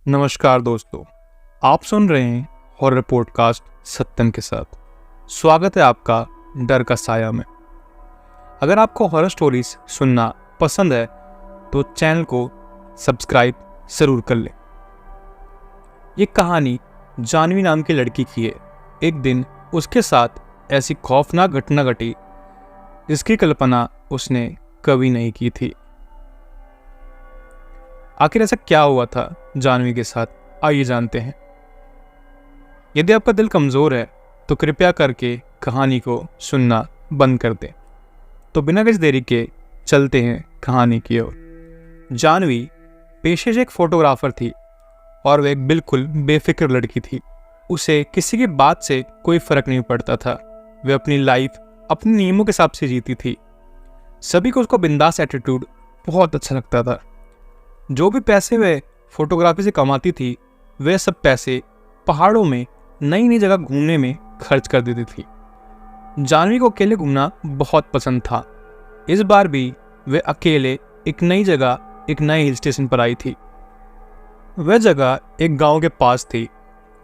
नमस्कार दोस्तों, आप सुन रहे हैं हॉरर पॉडकास्ट सत्यम के साथ। स्वागत है आपका डर का साया में। अगर आपको हॉरर स्टोरीज सुनना पसंद है तो चैनल को सब्सक्राइब ज़रूर कर लें। ये कहानी जानवी नाम की लड़की की है। एक दिन उसके साथ ऐसी खौफनाक घटना घटी जिसकी कल्पना उसने कभी नहीं की थी। आखिर ऐसा क्या हुआ था जानवी के साथ, आइए जानते हैं। यदि आपका दिल कमज़ोर है तो कृपया करके कहानी को सुनना बंद कर दें। तो बिना किसी देरी के चलते हैं कहानी की ओर। जानवी पेशे से एक फोटोग्राफर थी और वह एक बिल्कुल बेफिक्र लड़की थी। उसे किसी की बात से कोई फ़र्क नहीं पड़ता था। वह अपनी लाइफ अपने नियमों के हिसाब से जीती थी। सभी को उसका बिंदास एटीट्यूड बहुत अच्छा लगता था। जो भी पैसे वह फोटोग्राफी से कमाती थी वह सब पैसे पहाड़ों में नई नई जगह घूमने में खर्च कर देती थी। जानवी को अकेले घूमना बहुत पसंद था। इस बार भी वह अकेले एक नई जगह, एक नए हिल स्टेशन पर आई थी। वह जगह एक गांव के पास थी।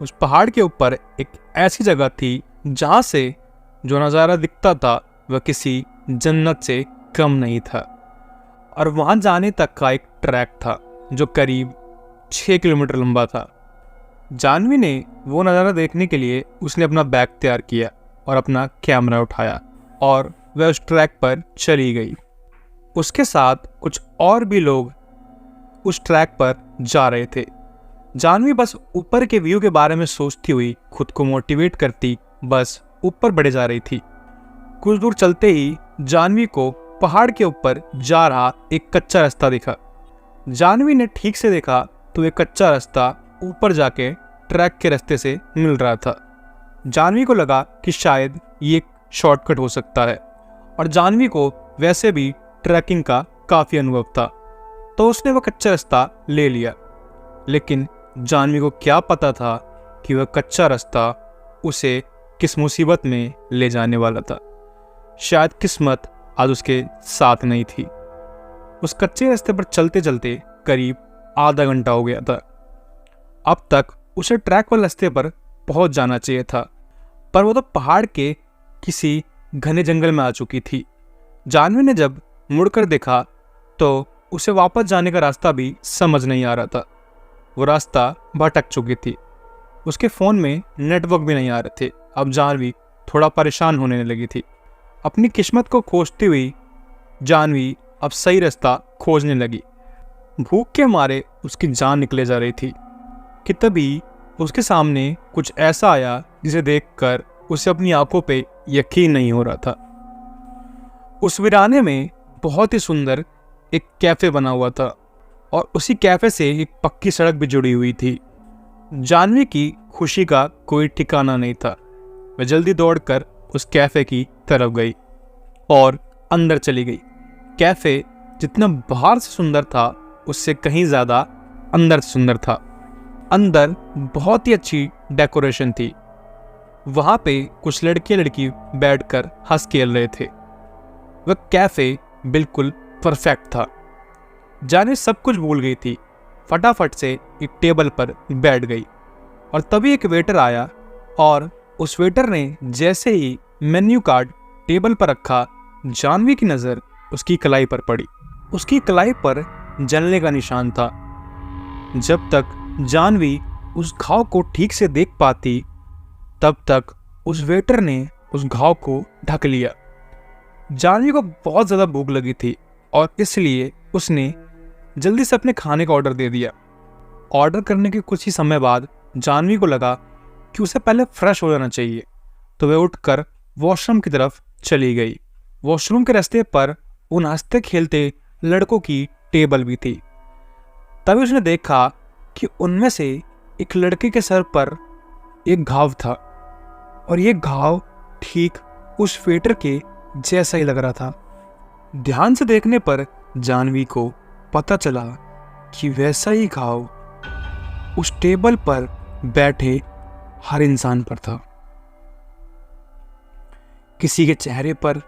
उस पहाड़ के ऊपर एक ऐसी जगह थी जहां से जो नज़ारा दिखता था वह किसी जन्नत से कम नहीं था। और वहां जाने तक का एक ट्रैक था जो करीब 6 किलोमीटर लंबा था। जानवी ने वो नज़ारा देखने के लिए उसने अपना बैग तैयार किया और अपना कैमरा उठाया और वह उस ट्रैक पर चली गई। उसके साथ कुछ और भी लोग उस ट्रैक पर जा रहे थे। जानवी बस ऊपर के व्यू के बारे में सोचती हुई खुद को मोटिवेट करती बस ऊपर बढ़े जा रही थी। कुछ दूर चलते ही जानवी को पहाड़ के ऊपर जा रहा एक कच्चा रास्ता दिखा। जानवी ने ठीक से देखा तो एक कच्चा रास्ता ऊपर जाके ट्रैक के रास्ते से मिल रहा था। जानवी को लगा कि शायद ये एक शॉर्टकट हो सकता है और जानवी को वैसे भी ट्रैकिंग का काफ़ी अनुभव था, तो उसने वह कच्चा रास्ता ले लिया। लेकिन जानवी को क्या पता था कि वह कच्चा रास्ता उसे किस मुसीबत में ले जाने वाला था। शायद किस्मत आज उसके साथ नहीं थी। उस कच्चे रास्ते पर चलते चलते करीब आधा घंटा हो गया था। अब तक उसे ट्रैक वाले रास्ते पर पहुंच जाना चाहिए था, पर वो तो पहाड़ के किसी घने जंगल में आ चुकी थी। जानवी ने जब मुड़कर देखा तो उसे वापस जाने का रास्ता भी समझ नहीं आ रहा था। वो रास्ता भटक चुकी थी। उसके फ़ोन में नेटवर्क भी नहीं आ रहे थे। अब जानवी थोड़ा परेशान होने लगी थी। अपनी किस्मत को खोजती हुई जानवी अब सही रास्ता खोजने लगी। भूख के मारे उसकी जान निकले जा रही थी कि तभी उसके सामने कुछ ऐसा आया जिसे देखकर उसे अपनी आंखों पे यकीन नहीं हो रहा था। उस वीराने में बहुत ही सुंदर एक कैफ़े बना हुआ था और उसी कैफ़े से एक पक्की सड़क भी जुड़ी हुई थी। जानवी की खुशी का कोई ठिकाना नहीं था। वह जल्दी दौड़कर उस कैफ़े की तरफ गई और अंदर चली गई। कैफ़े जितना बाहर से सुंदर था उससे कहीं ज़्यादा अंदर से सुंदर था। अंदर बहुत ही अच्छी डेकोरेशन थी। वहाँ पे कुछ लड़के बैठकर हंस खेल रहे थे। वह कैफ़े बिल्कुल परफेक्ट था। जानवी सब कुछ भूल गई थी। फटाफट से एक टेबल पर बैठ गई और तभी एक वेटर आया और उस वेटर ने जैसे ही मेन्यू कार्ड टेबल पर रखा, जानवी की नज़र उसकी कलाई पर पड़ी। उसकी कलाई पर जलने का निशान था। जब तक जानवी उस घाव को ठीक से देख पाती तब तक उस वेटर ने उस घाव को ढक लिया। जानवी को बहुत ज़्यादा भूख लगी थी और इसलिए उसने जल्दी से अपने खाने का ऑर्डर दे दिया। ऑर्डर करने के कुछ ही समय बाद जानवी को लगा कि उसे पहले फ्रेश हो जाना चाहिए, तो वह उठकर वॉशरूम की तरफ चली गई। वॉशरूम के रास्ते पर उन हंसते खेलते लड़कों की टेबल भी थी। तभी उसने देखा कि उनमें से एक लड़के के सर पर एक घाव था और ये घाव ठीक उस वेटर के जैसा ही लग रहा था। ध्यान से देखने पर जानवी को पता चला कि वैसा ही घाव उस टेबल पर बैठे हर इंसान पर था। किसी के चेहरे पर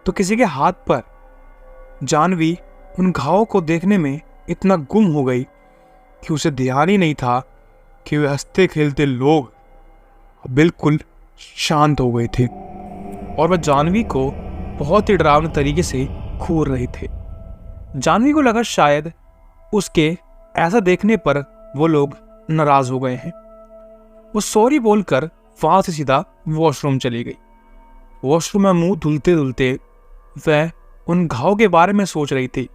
तो किसी के हाथ पर। जानवी उन घावों को देखने में इतना गुम हो गई कि उसे ध्यान ही नहीं था कि वे हंसते खेलते लोग बिल्कुल शांत हो गए थे और वह जानवी को बहुत ही डरावने तरीके से घूर रहे थे। जानवी को लगा शायद उसके ऐसा देखने पर वो लोग नाराज हो गए हैं। वो सॉरी बोलकर वहां से सीधा वॉशरूम चली गई। वॉशरूम में मुंह धुलते धुलते वह उन घाव के बारे में सोच रही थी।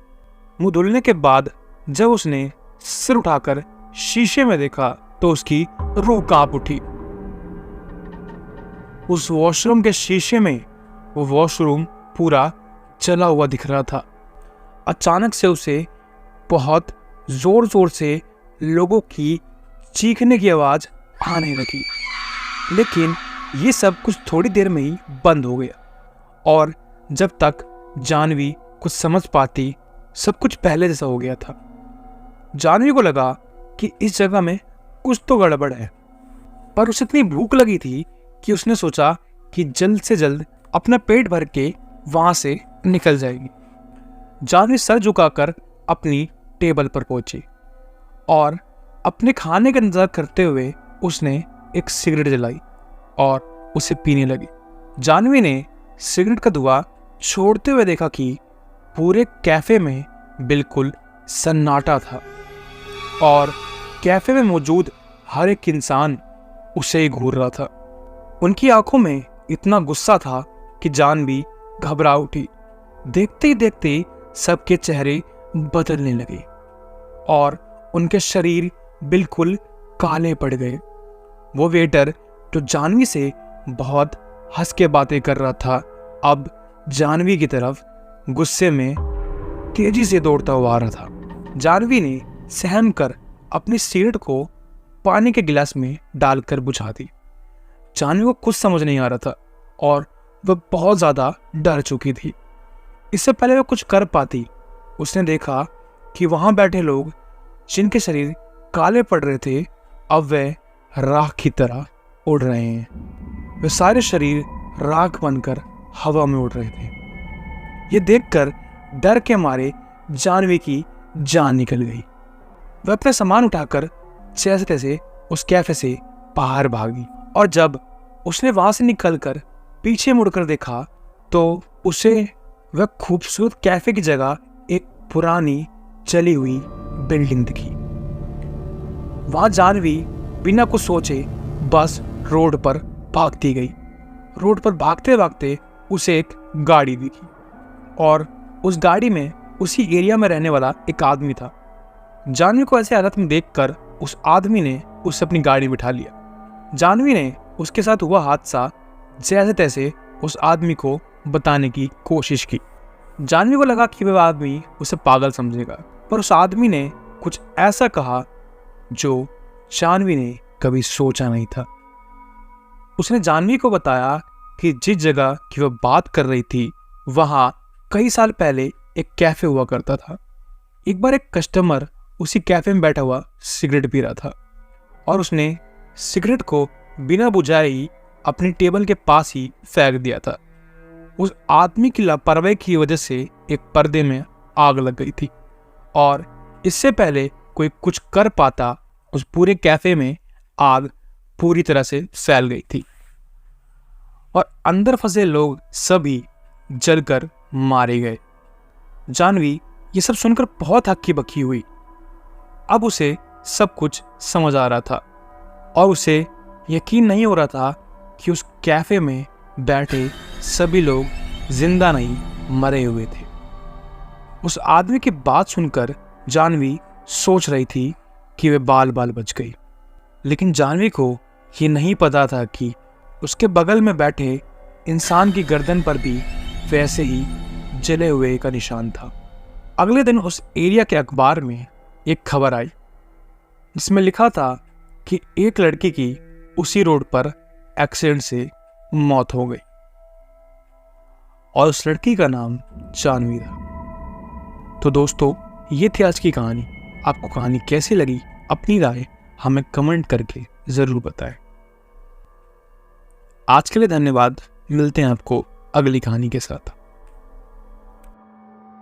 मुंह धुलने के बाद जब उसने सिर उठाकर शीशे में देखा तो उसकी रूह कांप उठी। उस वॉशरूम के शीशे में वो वॉशरूम पूरा जला हुआ दिख रहा था। अचानक से उसे बहुत जोर जोर से लोगों की चीखने की आवाज आने लगी, लेकिन ये सब कुछ थोड़ी देर में ही बंद हो गया और जब तक जानवी कुछ समझ पाती सब कुछ पहले जैसा हो गया था। जानवी को लगा कि इस जगह में कुछ तो गड़बड़ है, पर उसे इतनी भूख लगी थी कि उसने सोचा कि जल्द से जल्द अपना पेट भर के वहां से निकल जाएगी। जानवी सर झुकाकर अपनी टेबल पर पहुंची और अपने खाने का इंतजार करते हुए उसने एक सिगरेट जलाई और उसे पीने लगी। जानवी ने सिगरेट का धुआं छोड़ते हुए देखा कि पूरे कैफे में बिल्कुल सन्नाटा था और कैफे में मौजूद हर एक इंसान उसे ही घूर रहा था। उनकी आंखों में इतना गुस्सा था कि जानवी घबरा उठी। देखते ही देखते सबके चेहरे बदलने लगे और उनके शरीर बिल्कुल काले पड़ गए। वो वेटर जो जानवी से बहुत हंस के बातें कर रहा था अब जानवी की तरफ गुस्से में तेजी से दौड़ता हुआ आ रहा था। जानवी ने सहम कर अपनी सिगरेट को पानी के गिलास में डालकर बुझा दी। जानवी को कुछ समझ नहीं आ रहा था और वह बहुत ज्यादा डर चुकी थी। इससे पहले वह कुछ कर पाती उसने देखा कि वहां बैठे लोग जिनके शरीर काले पड़ रहे थे अब वे राख की तरह उड़ रहे हैं। वे सारे शरीर राख बनकर हवा में उड़ रहे थे। ये देखकर डर के मारे जानवी की जान निकल गई। वह अपना सामान उठाकर जैसे तैसे उस कैफे से बाहर भागी और जब उसने वहां से निकलकर पीछे मुड़कर देखा तो उसे वह खूबसूरत कैफे की जगह एक पुरानी चली हुई बिल्डिंग दिखी। वहां जानवी बिना कुछ सोचे बस रोड पर भागती गई। रोड पर भागते भागते उसे एक गाड़ी दिखी और उस गाड़ी में उसी एरिया में रहने वाला एक आदमी था। जानवी को ऐसे हालत में देखकर उस आदमी ने उसे अपनी गाड़ी बिठा लिया। जानवी ने उसके साथ हुआ हादसा जैसे तैसे उस आदमी को बताने की कोशिश की। जानवी को लगा कि वह आदमी उसे पागल समझेगा, पर उस आदमी ने कुछ ऐसा कहा जो जानवी ने कभी सोचा नहीं था। उसने जानवी को बताया कि जिस जगह की वह बात कर रही थी वहां कई साल पहले एक कैफे हुआ करता था। एक बार एक कस्टमर उसी कैफे में बैठा हुआ सिगरेट पी रहा था और उसने सिगरेट को बिना बुझाए ही अपनी टेबल के पास ही फेंक दिया था। उस आदमी की लापरवाही की वजह से एक पर्दे में आग लग गई थी और इससे पहले कोई कुछ कर पाता उस पूरे कैफे में आग पूरी तरह से फैल गई थी और अंदर फंसे लोग सभी जलकर मारे गए। जानवी ये सब सुनकर बहुत हक्की बक्की हुई। अब उसे सब कुछ समझ आ रहा था और उसे यकीन नहीं हो रहा था कि उस कैफे में बैठे सभी लोग जिंदा नहीं मरे हुए थे। उस आदमी की बात सुनकर जानवी सोच रही थी कि वे बाल बाल बच गई, लेकिन जानवी को ये नहीं पता था कि उसके बगल में बैठे इंसान की गर्दन पर भी वैसे ही जले हुए का निशान था। अगले दिन उस एरिया के अखबार में एक खबर आई जिसमें लिखा था कि एक लड़की की उसी रोड पर एक्सीडेंट से मौत हो गई और उस लड़की का नाम जानवी था। तो दोस्तों, ये थी आज की कहानी। आपको कहानी कैसी लगी अपनी राय हमें कमेंट करके जरूर बताएं। आज के लिए धन्यवाद। मिलते हैं आपको अगली कहानी के साथ।